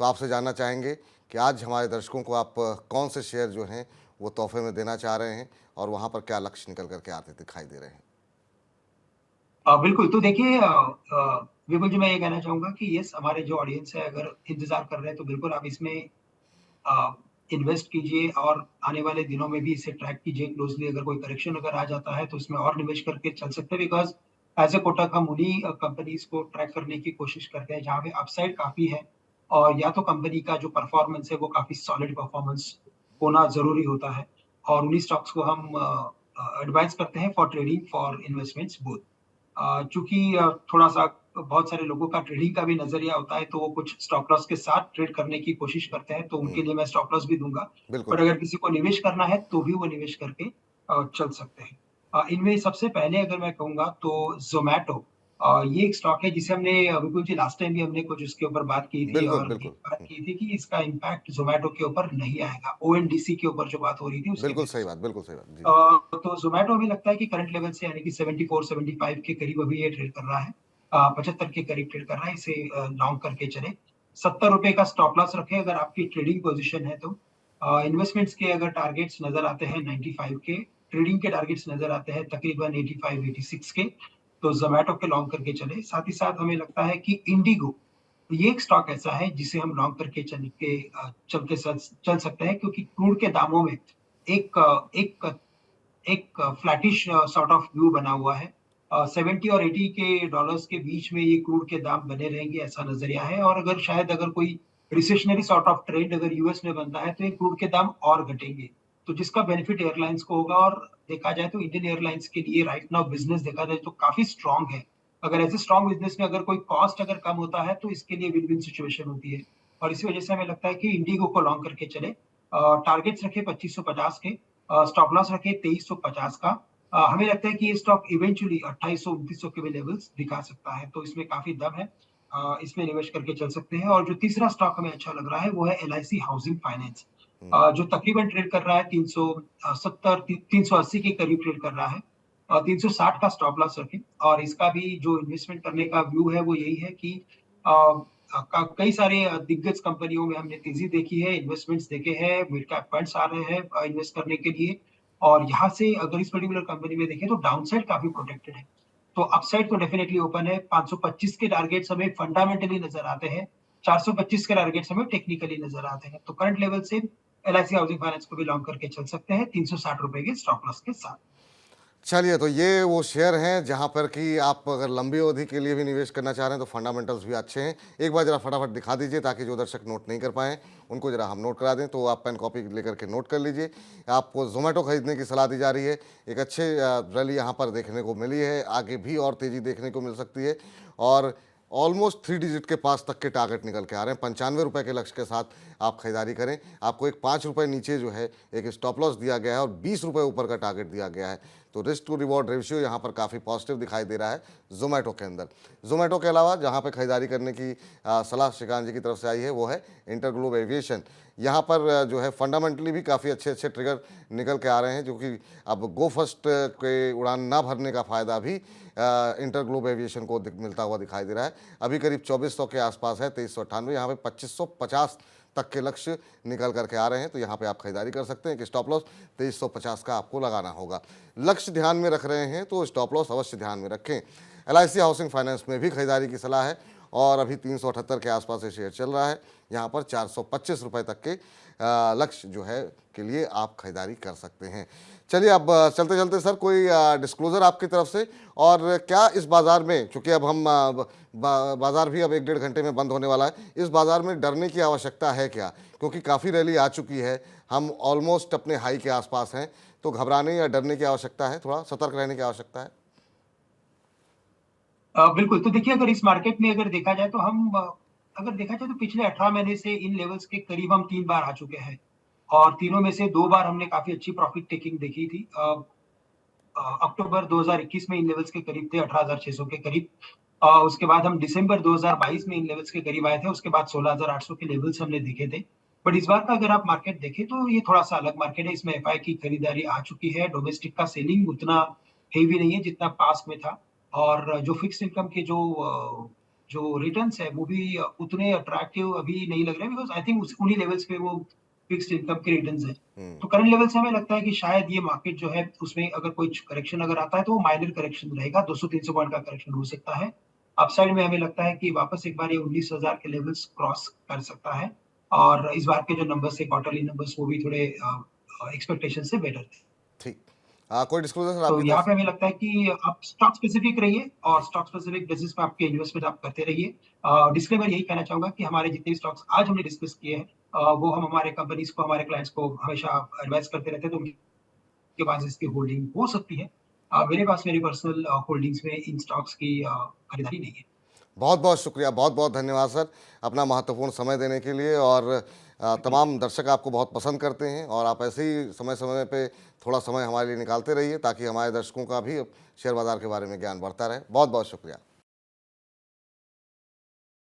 तो आपसे जानना चाहेंगे कि आज हमारे दर्शकों को आप कौन से शेयर जो हैं वो तोहफे में देना चाह रहे हैं और वहाँ पर क्या लक्ष्य निकल कर के आते दिखाई दे रहे हैं? बिल्कुल, तो देखिए बिल्कुल जी, मैं ये कहना चाहूँगा कि यस, हमारे जो ऑडियंस है अगर इंतज़ार कर रहे हैं तो बिल्कुल आप इसमें अ, इन्वेस्ट कीजिए और आने वाले दिनों में भी इसे ट्रैक कीजिए क्लोज़ली। अगर कोई करेक्शन अगर आ जाता है तो इसमें और निवेश करके चल सकते हैं, बिकॉज़ एज़ अ कोटक हम उन्हीं कंपनीज़ को ट्रैक करने की कोशिश करते हैं जहाँ पे अपसाइड काफ़ी है और या तो कंपनी का जो परफ़ॉर्मेंस है वो काफ़ी सॉलिड परफ़ॉर्मेंस होना ज़रूरी होता है और उन्हीं स्टॉक्स को हम एडवाइज़ करते हैं for trading, for investments both. चूँकि थोड़ा-सा बहुत सारे लोगों का ट्रेडिंग का भी नज़रिया होता है, तो वो कुछ स्टॉप लॉस के साथ ट्रेड करने की कोशिश करते हैं, तो उनके हुँ, लिए मैं स्टॉप लॉस भी दूँगा। बिल्कुल। बट अगर किसी को निवेश करना है, तो भी वो निवेश करके चल सकते हैं। इनमें सबसे पहले अगर मैं कहूँगा तो ज़ोमैटो, ये एक स्टॉक है जिसे हमने विपुल जी लास्ट टाइम भी हमने कुछ उसके ऊपर बात की थी बिल्कुल, और यही बिल्कुल। बात की थी कि इसका इम्पैक्ट ज़ोमैटो के ऊपर नहीं आएगा। ओएनडीसी के ऊपर जो बात हो रही थी उसके बेसिस पे। बिल्कुल सही बात। जी, अ, जी। तो ज़ोमैटो हमें लगता है कि करंट लेवल से यानी कि 74-75 के करीब अभी ये ट्रेड कर रहा है। 75 के करीब ट्रेड कर रहा है, इसे लॉन्ग करके चलें। ₹70 का स्टॉप लॉस रखें अगर आपकी ट्रेडिंग पोज़ीशन है तो। इन्वेस्टमेंट्स के अगर टारगेट्स नज़र आते हैं 95 के, ट्रेडिंग के टारगेट्स नज़र आते हैं तकरीबन 85-86 के, तो ज़ोमैटो के लॉन्ग करके चलें। साथ ही साथ हमें लगता है कि इंडिगो, ये एक स्टॉक ऐसा है जिसे हम लॉन्ग करके चल के चल सकते हैं, क्योंकि क्रूड के दामों में एक एक एक फ्लैटिश सॉर्ट ऑफ व्यू बना हुआ है। 70 और 80 के डॉलर्स के बीच में ये क्रूड के दाम बने रहेंगे, ऐसा नज़रिया है और अगर कोई रिसेशनरी सॉर्ट ऑफ ट्रेंड अगर यूएस में बनता है तो ये क्रूड के दाम और घटेंगे। तो जिसका बेनिफिट एयरलाइंस को होगा और देखा जाए तो इंडियन एयरलाइंस के लिए राइट नाउ बिज़नेस देखा जाए तो काफ़ी स्ट्रॉन्ग है। अगर ऐसे स्ट्रॉन्ग बिज़नेस में अगर कोई कॉस्ट अगर कम होता है तो इसके लिए विन-विन सिचुएशन होती है और इसी वजह से हमें लगता है कि इंडिगो को लॉन्ग करके चलें। टारगेट्स रखें 2550 के, स्टॉप लॉस रखें 2350 का। हमें लगता है कि ये स्टॉक इवेंचुअली 2800-2900 के भी लेवल्स दिखा सकता है, तो इसमें काफ़ी दम है। इसमें निवेश करके चल सकते हैं और जो तीसरा स्टॉक हमें अच्छा लग रहा है वो है एलआईसी हाउसिंग फाइनेंस, हुँ। जो तकरीबन ट्रेड कर रहा है 380 के करीब ट्रेड कर रहा है। 360 का स्टॉप लॉस रखें और इसका भी जो इन्वेस्टमेंट करने का व्यू है वो यही है कि अ, कई सारे दिग्गज कंपनियों में हमने तेज़ी देखी है, इन्वेस्टमेंट्स देखे हैं, मिड कैप फंड्स आ रहे हैं इन्वेस्ट करने के लिए और यहाँ से अगर इस पर्टिकुलर कंपनी में देखें तो डाउनसाइड काफ़ी प्रोटेक्टेड है। तो अपसाइड तो डेफिनिटली ओपन है। 525 के टारगेट्स हमें फंडामेंटली नज़र आते हैं, 425 के टारगेट्स हमें टेक्निकली नज़र आते हैं। तो करंट लेवल से एलआईसी हाउसिंग फाइनेंस को भी लॉन्ग करके चल सकते हैं ₹360 के स्टॉप लॉस के साथ। चलिए, तो ये वो शेयर हैं जहाँ पर कि आप अगर लंबी अवधि के लिए भी निवेश करना चाह रहे हैं तो फंडामेंटल्स भी अच्छे हैं। एक बार ज़रा फटाफट दिखा दीजिए ताकि जो दर्शक नोट नहीं कर पाएँ, उनको ज़रा हम नोट करा दें, तो आप पेन कॉपी लेकर के नोट कर लीजिए। आपको ज़ोमैटो खरीदने की सलाह दी जा रही है। एक अच्छे रैली यहाँ पर देखने को मिली है, आगे भी और तेज़ी देखने को मिल सकती है और ऑलमोस्ट 3 डिजिट के पास तक के टारगेट निकल के आ रहे हैं। ₹95 के लक्ष्य के साथ आप खरीदारी करें। आपको एक ₹5 नीचे जो है एक स्टॉप लॉस दिया गया है और ₹20 ऊपर का टारगेट दिया गया है। तो रिस्क टू रिवॉर्ड रेशियो यहाँ पर काफ़ी पॉजिटिव दिखाई दे रहा है ज़ोमैटो के अंदर। ज़ोमैटो के अलावा जहाँ पे खरीदारी करने की सलाह श्रीकांत जी की तरफ से आई है वो है इंटरग्लोब एविएशन। यहाँ पर जो है फंडामेंटली भी काफ़ी अच्छे-अच्छे ट्रिगर निकल के आ रहे हैं, जो कि अब गो फर्स्ट के उड़ान ना भरने का फ़ायदा भी इंटरग्लोब एविएशन को मिलता हुआ दिखाई दे रहा है। अभी करीब 2400 के आसपास है, 2398, यहाँ पे 2550 तक के लक्ष्य निकल करके आ रहे हैं, तो यहाँ पे आप खरीदारी कर सकते हैं कि स्टॉप लॉस 2350 का आपको लगाना होगा। लक्ष्य ध्यान में रख रहे हैं तो स्टॉप लॉस अवश्य ध्यान में रखें। एलआईसी हाउसिंग फाइनेंस में भी खरीदारी की सलाह है और अभी 378 के आसपास ये शेयर चल रहा है। यहाँ पर ₹425 तक के लक्ष्य जो है के लिए आप खरीदारी कर सकते हैं। चलिए, अब चलते-चलते सर कोई डिस्क्लोज़र आपकी तरफ से और क्या इस बाज़ार में, चूँकि अब हम बाज़ार भी अब 1 डेढ़ घंटे में बंद होने वाला है, इस बाज़ार में डरने की आवश्यकता है क्या? क्योंकि काफ़ी रैली आ चुकी है, हम ऑलमोस्ट अपने हाई के आसपास हैं, तो घबराने या डरने की आवश्यकता है, थोड़ा सतर्क रहने की आवश्यकता है? बिल्कुल, तो देखिए अगर इस मार्केट में अगर देखा जाए तो अगर देखा जाए तो पिछले 18 महीने से इन लेवल्स के करीब हम 3 बार आ चुके हैं और तीनों में से 2 बार हमने काफ़ी अच्छी प्रॉफिट टेकिंग देखी थी। अक्टूबर 2021 में इन लेवल्स के करीब थे 18,600 के करीब। उसके बाद हम दिसंबर 2022 में इन लेवल्स के करीब आए थे, उसके बाद 16,800 के लेवल्स हमने देखे थे। बट इस बार का अगर आप मार्केट देखें तो ये थोड़ा-सा अलग मार्केट है, इसमें एफआई की खरीदारी आ चुकी है, डोमेस्टिक का सेलिंग उतना हेवी नहीं है जितना पास्ट में था और जो फिक्स्ड इनकम के जो रिटर्न्स है वो भी उतने अट्रैक्टिव अभी नहीं लग रहे हैं, बिकॉज़ आई थिंक उस उन्हीं लेवल्स पे वो फिक्स्ड इनकम के रिटर्न्स हैं। तो करंट लेवल से हमें लगता है कि शायद ये मार्केट जो है उसमें अगर कोई करेक्शन अगर आता है तो वो माइनर करेक्शन रहेगा, 200-300 पॉइंट का करेक्शन हो सकता है। अपसाइड में हमें लगता है कि वापस एक बार ये 19,000 के लेवल्स क्रॉस कर सकता है और इस बार के जो नंबर्स थे क्वार्टरली नंबर्स वो भी थोड़े एक्सपेक्टेशन से बेटर थे। ठीक। कोई डिस्क्लोज़र सर तो आपकी यहाँ तरफ पे से? हमें लगता है कि आप स्टॉक स्पेसिफिक रहिए और स्टॉक स्पेसिफिक बेसिस पे आपके इन्वेस्टमेंट आप करते रहिए। डिस्क्लेमर यही कहना चाहूँगा कि हमारे जितने भी स्टॉक्स आज हमने डिस्कस किए हैं वो हम हमारे कंपनीज़ को, हमारे क्लाइंट्स को हमेशा एडवाइस करते रहते हैं, तो उनके पास इसकी होल्डिंग हो सकती है। मेरे पास मेरी पर्सनल होल्डिंग्स में इन स्टॉक्स की खरीदारी नहीं है। बहुत-बहुत शुक्रिया, बहुत-बहुत धन्यवाद सर, अपना महत्वपूर्ण समय देने के लिए और जी। तमाम दर्शक आपको बहुत पसंद करते हैं और आप ऐसे ही समय-समय पे थोड़ा समय हमारे लिए निकालते रहिए ताकि हमारे दर्शकों का भी शेयर बाज़ार के बारे में ज्ञान बढ़ता रहे। बहुत-बहुत शुक्रिया।